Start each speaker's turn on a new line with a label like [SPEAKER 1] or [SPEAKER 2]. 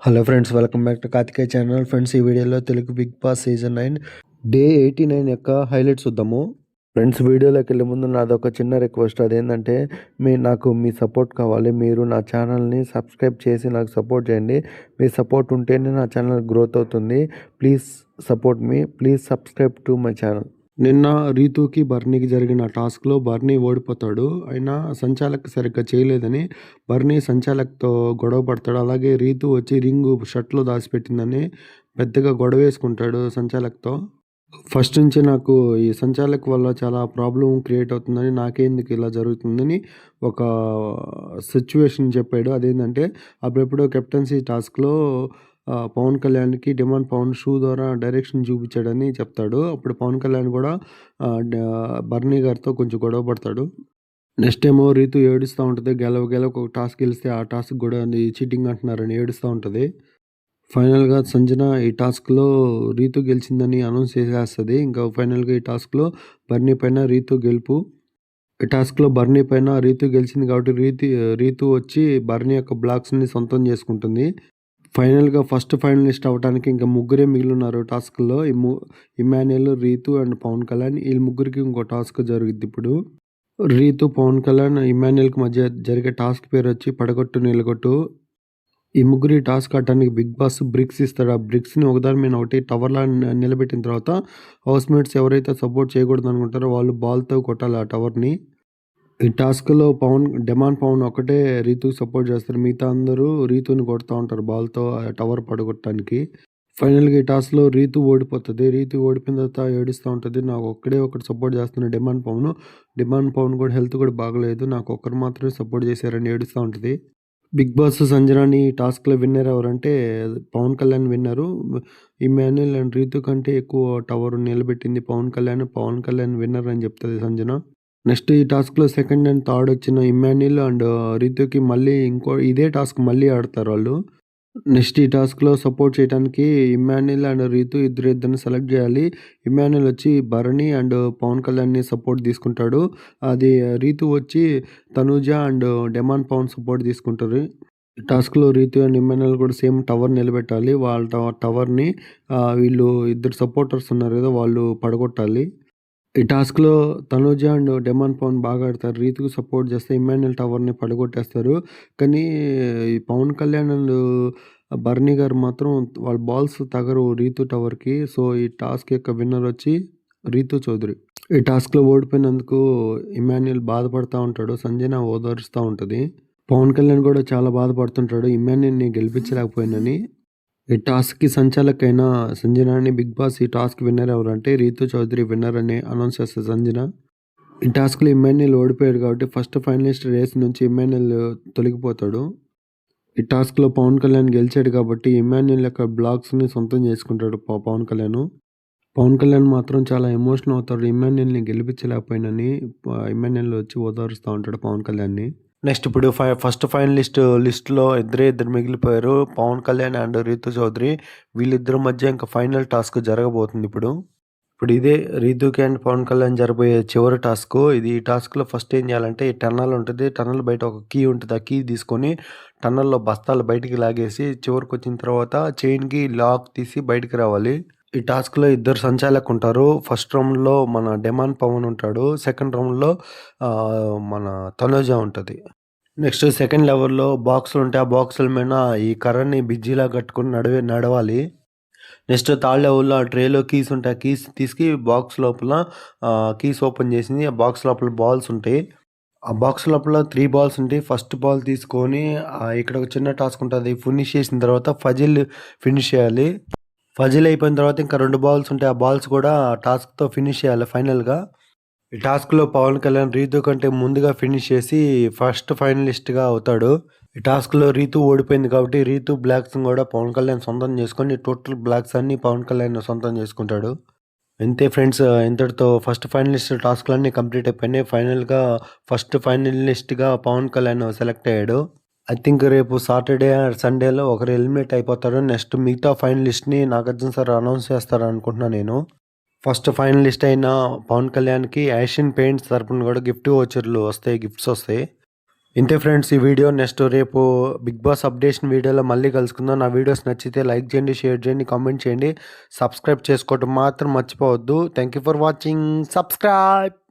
[SPEAKER 1] Hello friends, welcome back to Karthikeya channel. Friends, ఈ వీడియోలో Telugu Bigg Boss season 9 day 89 యొక్క highlights చూద్దాము. ఫ్రెండ్స్, వీడియోలోకి వెళ్ళే ముందు నాదొక చిన్న రిక్వెస్ట్. అదేంటంటే నాకు మీ సపోర్ట్ కావాలి. మీరు నా ఛానల్ని సబ్స్క్రైబ్ చేసి నాకు సపోర్ట్ చేయండి. మీ సపోర్ట్ ఉంటేనే నా ఛానల్ గ్రోత్ అవుతుంది. Please support me. Please subscribe to my channel. నిన్న రీతూకి బర్నీకి జరిగిన టాస్క్లో బర్నీ ఓడిపోతాడు. అయినా సంచాలక్ సరిగ్గా చేయలేదని బర్నీ సంచాలక్తో గొడవ పడతాడు. అలాగే రీతు వచ్చి రింగు షర్ట్లో దాచిపెట్టిందని పెద్దగా గొడవ వేసుకుంటాడు సంచాలక్తో. ఫస్ట్ నుంచి నాకు ఈ సంచాలక్ వల్ల చాలా ప్రాబ్లం క్రియేట్ అవుతుందని, నాకేందుకు ఇలా జరుగుతుందని ఒక సిచ్యువేషన్ చెప్పాడు. అదేంటంటే అప్పుడెప్పుడో కెప్టెన్సీ టాస్క్లో పవన్ కళ్యాణ్కి డిమాండ్ పవన్ షూ ద్వారా డైరెక్షన్ చూపించాడని చెప్తాడు. అప్పుడు పవన్ కళ్యాణ్ కూడా బర్నీ గారితో కొంచెం గొడవ పడతాడు. నెక్స్ట్ ఏమో రీతు ఏడుస్తూ ఉంటుంది. గెలవ ఒక టాస్క్ గెలిస్తే ఆ టాస్క్ కూడా చీటింగ్ అంటున్నారని ఏడుస్తూ ఉంటుంది. ఫైనల్గా సంజన ఈ టాస్క్లో రీతు గెలిచిందని అనౌన్స్ చేసేస్తుంది. ఇంకా ఫైనల్గా ఈ టాస్క్లో బర్నీ పైన రీతు గెలుపు. ఈ టాస్క్లో బర్నీ పైన రీతు గెలిచింది కాబట్టి రీతు వచ్చి బర్నీ యొక్క బ్లాక్స్ని సొంతం చేసుకుంటుంది. ఫైనల్గా ఫస్ట్ ఫైనలిస్ట్ అవ్వడానికి ఇంకా ముగ్గురే మిగిలిన్నారు టాస్క్లో. ఇమాన్యుయల్, రీతు అండ్ పవన్ కళ్యాణ్. వీళ్ళ ముగ్గురికి ఇంకో టాస్క్ జరుగుద్ది ఇప్పుడు. రీతు, పవన్ కళ్యాణ్, ఇమాన్యుయల్కి మధ్య జరిగే టాస్క్ పేరు వచ్చి పడగొట్టు నిలగొట్టు. ఈ ముగ్గురు ఈ టాస్క్ ఆడటానికి బిగ్ బాస్ బ్రిక్స్ ఇస్తాడు. ఆ బ్రిక్స్ని ఒకదాని మీద ఒకటి టవర్లా నిలబెట్టిన తర్వాత హౌస్మేట్స్ ఎవరైతే సపోర్ట్ చేయకూడదు అనుకుంటారో వాళ్ళు బాల్తో కొట్టాలి ఆ టవర్ని. ఈ టాస్క్లో డిమాండ్ పవన్ ఒకటే రీతుకి సపోర్ట్ చేస్తారు. మిగతా అందరూ రీతుని కొడుతూ ఉంటారు బాల్తో టవర్ పడగొట్టడానికి. ఫైనల్గా ఈ టాస్క్లో రీతు ఓడిపోతుంది. రీతు ఓడిపోయిన తర్వాత ఏడుస్తూ ఉంటుంది. నాకు ఒక్కడే ఒకటి సపోర్ట్ చేస్తున్న డిమాండ్ పవన్ కూడా హెల్త్ కూడా బాగలేదు, నాకు ఒక్కరు మాత్రమే సపోర్ట్ చేశారని ఏడుస్తూ ఉంటుంది. బిగ్ బాస్ సంజనాని టాస్క్లో విన్నర్ ఎవరంటే పవన్ కళ్యాణ్ విన్నరు. ఇమాన్యుయల్ అండ్ రీతు కంటే ఎక్కువ టవర్ నిలబెట్టింది పవన్ కళ్యాణ్ విన్నర్ అని చెప్తుంది సంజన. నెక్స్ట్ ఈ టాస్క్లో సెకండ్ అండ్ థర్డ్ వచ్చిన ఇమాన్యుయల్ అండ్ రీతుకి మళ్ళీ ఇదే టాస్క్ మళ్ళీ ఆడతారు వాళ్ళు. నెక్స్ట్ ఈ టాస్క్లో సపోర్ట్ చేయడానికి ఇమాన్యుయల్ అండ్ రీతు ఇద్దరిని సెలెక్ట్ చేయాలి. ఇమాన్యుయల్ వచ్చి భరణి అండ్ పవన్ కళ్యాణ్ని సపోర్ట్ తీసుకుంటాడు. అది రీతు వచ్చి Tanuja and demand Pavan support తీసుకుంటారు. ఈ టాస్క్లో రీతు అండ్ ఇమాన్యుయల్ కూడా సేమ్ టవర్ నిలబెట్టాలి. వాళ్ళ టవర్ని వీళ్ళు ఇద్దరు సపోర్టర్స్ ఉన్నారు కదా, వాళ్ళు పడగొట్టాలి. ఈ టాస్క్లో తనూజ అండ్ డిమాండ్ పవన్ బాగా ఆడతారు. రీతుకు సపోర్ట్ చేస్తే ఇమాన్యుయల్ టవర్ని పడగొట్టేస్తారు. కానీ ఈ పవన్ కళ్యాణ్ అండ్ బర్నీ గారు మాత్రం వాళ్ళ బాల్స్ తగరు రీతు టవర్కి. సో ఈ టాస్క్ యొక్క విన్నర్ వచ్చి రీతు చౌదరి. ఈ టాస్క్లో ఓడిపోయినందుకు ఇమాన్యుయల్ బాధపడుతూ ఉంటాడు. సంజన ఓదారుస్తూ ఉంటుంది. పవన్ కళ్యాణ్ కూడా చాలా బాధపడుతుంటాడు ఇమాన్యుయల్ని గెలిపించలేకపోయిందని. ఈ టాస్క్కి సంచాలక్ అయిన సంజనాని బిగ్ బాస్ ఈ టాస్క్ విన్నర్ ఎవరంటే రీతు చౌదరి విన్నర్ అని అనౌన్స్ చేస్తుంది సంజన. ఈ టాస్క్లో ఇమాన్యుయల్ ఓడిపోయాడు కాబట్టి ఫస్ట్ ఫైనలిస్ట్ రేస్ నుంచి ఇమాన్యుయల్ తొలగిపోతాడు. ఈ టాస్క్లో పవన్ కళ్యాణ్ గెలిచాడు కాబట్టి ఇమాన్యుయల్ యొక్క బ్లాగ్స్ని సొంతం చేసుకుంటాడు పవన్ కళ్యాణ్. పవన్ కళ్యాణ్ మాత్రం చాలా ఎమోషనల్ అవుతాడు. ఇమాన్యుయల్ని గెలిపించలేకపోయినని ఇమాన్యుయల్ వచ్చి ఓదారుస్తూ ఉంటాడు పవన్ కళ్యాణ్ని. నెక్స్ట్ ఇప్పుడు ఫస్ట్ లిస్ట్లో ఇద్దరు మిగిలిపోయారు, పవన్ కళ్యాణ్ అండ్ రీతు చౌదరి. వీళ్ళిద్దరి మధ్య ఇంకా ఫైనల్ టాస్క్ జరగబోతుంది ఇప్పుడు. ఇదే రీతుకి అండ్ పవన్ కళ్యాణ్ జరగబోయే చివరి టాస్క్. ఈ టాస్క్లో ఫస్ట్ ఏం చేయాలంటే ఈ టన్నల్ ఉంటుంది. టన్నల్ బయట ఒక కీ ఉంటుంది. ఆ కీ తీసుకొని టన్నల్లో బస్తాలు బయటికి లాగేసి చివరికి వచ్చిన తర్వాత చైన్కి లాక్ తీసి బయటికి రావాలి. ఈ టాస్క్లో ఇద్దరు సంచాలక్ ఉంటారు. ఫస్ట్ రౌండ్లో మన డిమాండ్ పవన్ ఉంటాడు. సెకండ్ రౌండ్లో మన తనుజ ఉంటుంది. నెక్స్ట్ సెకండ్ లెవెల్లో బాక్సులు ఉంటాయి. ఆ బాక్సుల మీద ఈ కర్రని బిజ్జీలా కట్టుకుని నడవాలి. నెక్స్ట్ థర్డ్ లెవెల్లో ఆ ట్రేలో కీస్ ఉంటాయి. ఆ కీస్ తీసుకు బాక్స్ లోపల కీస్ ఓపెన్ చేసింది. ఆ బాక్స్ లోపల బాల్స్ ఉంటాయి. ఆ బాక్స్ లోపల 3 బాల్స్ ఉంటాయి. ఫస్ట్ బాల్ తీసుకొని ఇక్కడ ఒక చిన్న టాస్క్ ఉంటుంది. ఫినిష్ చేసిన తర్వాత ఫజిల్ ఫినిష్ చేయాలి. ఫజిల్ అయిపోయిన తర్వాత ఇంకా 2 బాల్స్ ఉంటాయి. ఆ బాల్స్ కూడా టాస్క్తో ఫినిష్ చేయాలి ఫైనల్గా. ఈ టాస్క్లో పవన్ కళ్యాణ్ రీతు కంటే ముందుగా ఫినిష్ చేసి ఫస్ట్ ఫైనలిస్ట్గా అవుతాడు. ఈ టాస్క్లో రీతు ఓడిపోయింది కాబట్టి రీతు బ్లాక్స్ కూడా పవన్ కళ్యాణ్ సొంతం చేసుకొని టోటల్ బ్లాక్స్ అన్ని పవన్ కళ్యాణ్ సొంతం చేసుకుంటాడు. అంతే ఫ్రెండ్స్, ఇంతటితో ఫస్ట్ ఫైనలిస్ట్ టాస్క్లన్నీ కంప్లీట్ అయిపోయినాయి. ఫైనల్గా ఫస్ట్ ఫైనలిస్ట్గా పవన్ కళ్యాణ్ సెలెక్ట్ అయ్యాడు. ఐ థింక్ రేపు సాటర్డే ఆర్ సండేలో ఒకరు ఎలిమినేట్ అయిపోతారు. నెక్స్ట్ మిగతా ఫైనలిస్ట్ని నాగార్జున సార్ అనౌన్స్ చేస్తారు అనుకుంటున్నాను నేను. ఫస్ట్ ఫైనలిస్ట్ అయిన పవన్ కళ్యాణ్కి ఏషియన్ పెయింట్స్ తరపున కూడా గిఫ్ట్స్ వస్తాయి. ఇంతే ఫ్రెండ్స్ ఈ వీడియో. నెక్స్ట్ రేపు బిగ్ బాస్ అప్డేషన్ వీడియోలో మళ్ళీ కలుసుకుందాం. నా వీడియోస్ నచ్చితే లైక్ చేయండి, షేర్ చేయండి, కామెంట్ చేయండి. సబ్స్క్రైబ్ చేసుకోవడం మాత్రం మర్చిపోవద్దు. Thank you for watching. Subscribe.